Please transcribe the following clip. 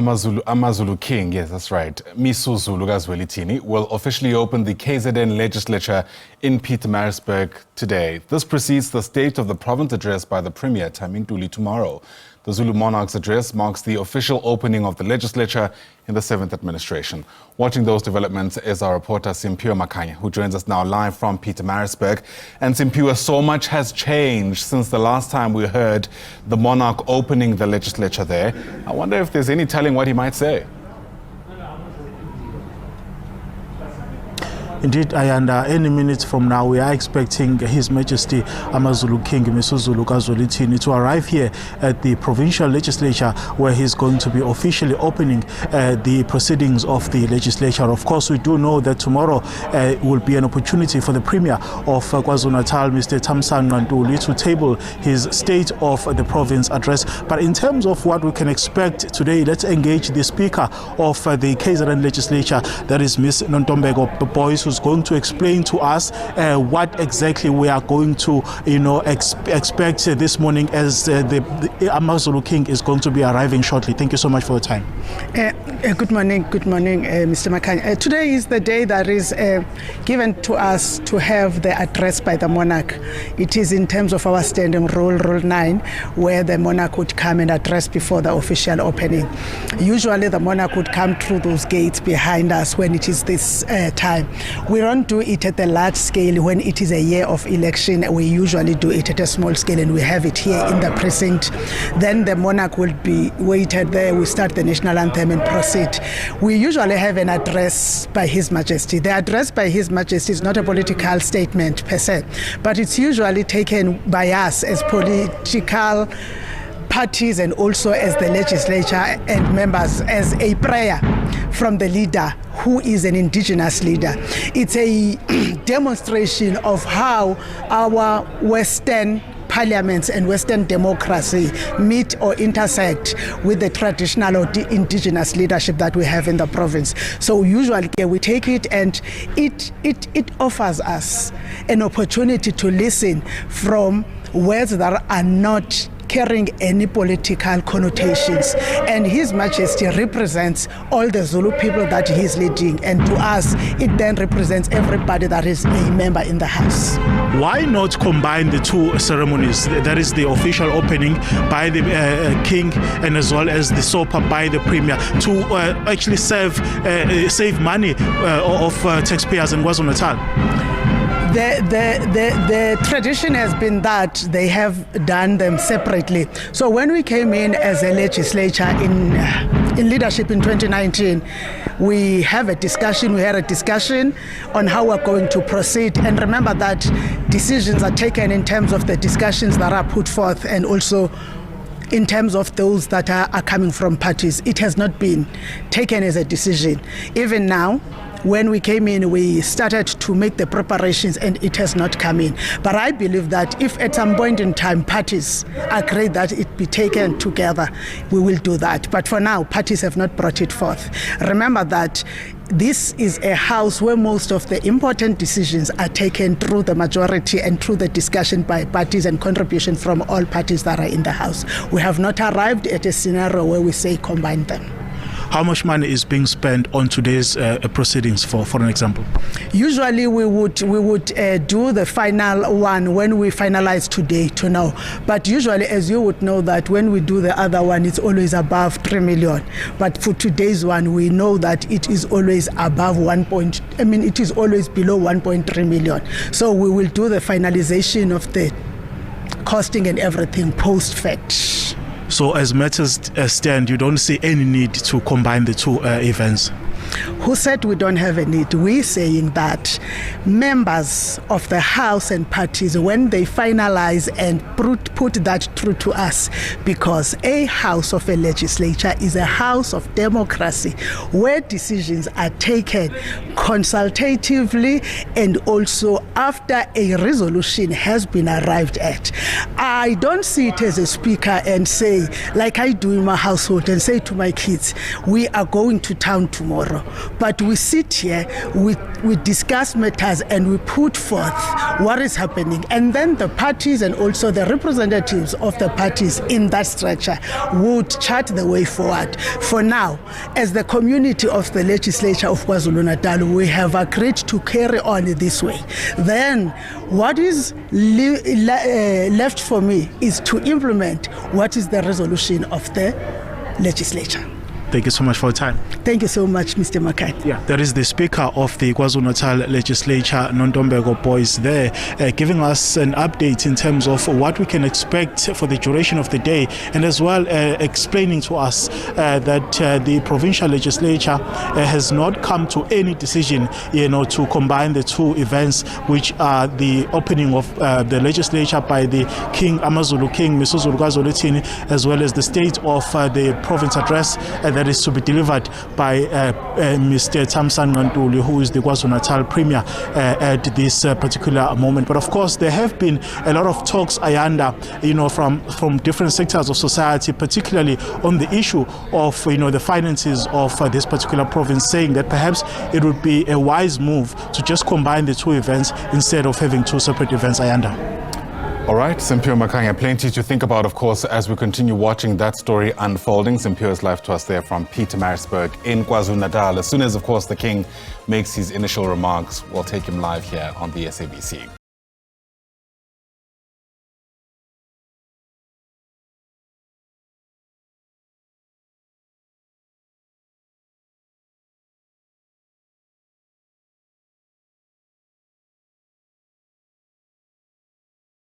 AmaZulu King, yes, that's right, Misuzulu kaZwelithini will officially open the KZN legislature in Pietermaritzburg today. This precedes the State of the Province address by the Premier Thami Ntuli tomorrow. The Zulu Monarch's address marks the official opening of the legislature in the 7th administration. Watching those developments is our reporter Simphiwe Makhanya, who joins us now live from Pietermaritzburg. And Simphiwe, so much has changed since the last time we heard the monarch opening the legislature there. I wonder if there's any telling what he might say. Indeed, Ayanda, any minute from now, we are expecting His Majesty AmaZulu King Misuzulu kaZwelithini to arrive here at the provincial legislature, where he's going to be officially opening the proceedings of the legislature. Of course, we do know that tomorrow will be an opportunity for the Premier of KwaZulu-Natal, Mr. Thami Ntuli, to table his State of the Province address. But in terms of what we can expect today, let's engage the Speaker of the KZN legislature, that is Ms. Nontombeko Boys, who's going to explain to us what exactly we are going to, expect this morning as the AmaZulu King is going to be arriving shortly. Thank you so much for your time. Good morning, Mr. Makhanya. Today is the day that is given to us to have the address by the monarch. It is in terms of our standing rule, Rule 9, where the monarch would come and address before the official opening. Usually the monarch would come through those gates behind us when it is this time. We don't do it at the large scale when it is a year of election. We usually do it at a small scale, and we have it here in the precinct. Then the monarch will be waited there. We start the national anthem and proceed. We usually have an address by His Majesty. The address by His Majesty is not a political statement per se, but it's usually taken by us as political parties and also as the legislature and members as a prayer from the leader, who is an indigenous leader. It's a demonstration of how our Western parliaments and Western democracy meet or intersect with the traditional or indigenous leadership that we have in the province. So usually we take it, and it offers us an opportunity to listen from words that are not carrying any political connotations. And His Majesty represents all the Zulu people that he is leading, and to us it then represents everybody that is a member in the house. Why not combine the two ceremonies? That is the official opening by the king, and as well as the sopa by the premier, to actually save money of taxpayers in KwaZulu-Natal? The tradition has been that they have done them separately. So when we came in as a legislature in leadership in 2019, we had a discussion on how we're going to proceed. And remember that decisions are taken in terms of the discussions that are put forth, and also in terms of those that are coming from parties. It has not been taken as a decision. Even now, when we came in, we started to make the preparations, and it has not come in. But I believe that if at some point in time parties agree that it be taken together, we will do that. But for now, parties have not brought it forth. Remember that this is a house where most of the important decisions are taken through the majority and through the discussion by parties and contribution from all parties that are in the house. We have not arrived at a scenario where we say combine them. How much money is being spent on today's proceedings, for an example? Usually we would do the final one when we finalize today to know. But usually, as you would know, that when we do the other one, it's always above 3 million. But for today's one, we know that it is always above it is always below 1.3 million. So we will do the finalization of the costing and everything post-fact. So as matters stand, you don't see any need to combine the two events? Who said we don't have a need? We're saying that members of the House and parties, when they finalize and put that through to us, because a house of a legislature is a house of democracy where decisions are taken consultatively and also after a resolution has been arrived at. I don't see it as a speaker and say, like I do in my household, and say to my kids, we are going to town tomorrow. but we sit here, we discuss matters, and we put forth what is happening. And then the parties and also the representatives of the parties in that structure would chart the way forward. For now, as the community of the legislature of KwaZulu-Natal, we have agreed to carry on this way. Then what is left for me is to implement what is the resolution of the legislature. Thank you so much for your time. Thank you so much, Mr. Makhanya. Yeah, that is the Speaker of the KwaZulu-Natal Legislature, Nontombeko Boys, there, giving us an update in terms of what we can expect for the duration of the day, and as well explaining to us that the provincial legislature has not come to any decision, to combine the two events, which are the opening of the legislature by the AmaZulu King Misuzulu kaZwelithini, as well as the state of the province address that is to be delivered by Mr. Thami Ntuli, who is the KwaZulu-Natal Premier at this particular moment. But of course, there have been a lot of talks, Ayanda, from different sectors of society, particularly on the issue of the finances of this particular province, saying that perhaps it would be a wise move to just combine the two events instead of having two separate events, Ayanda. All right, Simphiwe Makhanya, plenty to think about, of course, as we continue watching that story unfolding. Simphiwe's live to us there from Pietermaritzburg in KwaZulu-Natal. As soon as, of course, the King makes his initial remarks, we'll take him live here on the SABC.